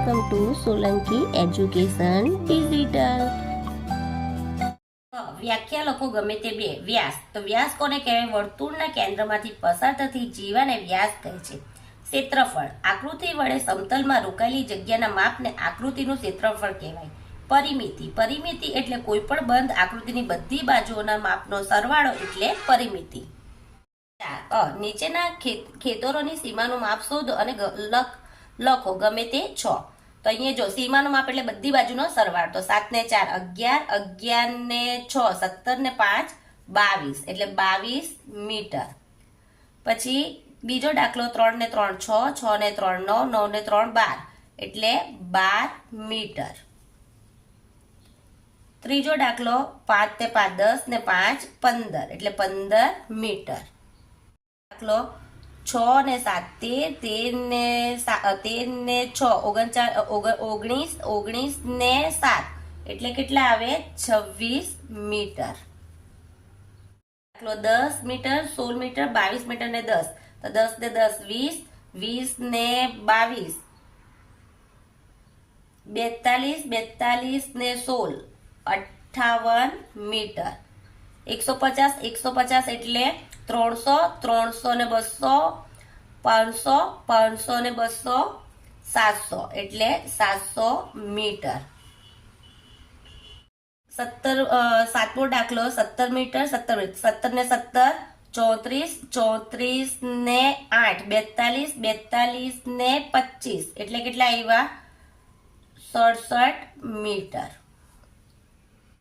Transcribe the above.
Welcome to Solanki education digital. વ્યાખ્યા લખો ગમે તે બે. વ્યાસ. તો વ્યાસ કોને કહેવાય? વર્તુળના કેન્દ્રમાંથી પસાર થતી જીવાને વ્યાસ કહે છે. ક્ષેત્રફળ. આકૃતિ વડે સમતલમાં રોકાયેલી જગ્યાના માપને આકૃતિનું ક્ષેત્રફળ કહેવાય. પરિમિતિ. પરિમિતિ એટલે કોઈ પણ બંધ આકૃતિની બધી બાજુઓના માપનો સરવાળો એટલે પરિમિતિ. નીચેના ખેતરોની સીમાનું માપ શોધો અને લખો ગમે તે 6. તો અહીંયા જો સીમાનું માપ એટલે બધી બાજુનો સરવાળો. તો 7 ને 4 11, 11 ને 6 17 ને 5 22 એટલે 22 મીટર. પછી બીજો દાખલો 3 ને 3 6, 6 ને 3 9, 9 ને 3 12 એટલે 12 મીટર. ત્રીજો દાખલો 5 ને 5 10 ને 5 15 એટલે 15 મીટર. દાખલો 6 ને 7 13 ને 6 19 19 ને 7 એટલે કેટલા આવે? 26 મીટર. દાખલો 10 મીટર 16 મીટર 22 મીટર ને 10 તો 10 ને 10 20 20 ને 22 42 42 ને 16 58 મીટર. 150 એટલે 300 300 ને 200 500 500 ને 200 700 એટલે 700 મીટર. સાતમો દાખલો 17 મીટર 17 ને 17 34 ને 8 42 ને 25 એટલે કેટલા આવ્યા? 67 મીટર.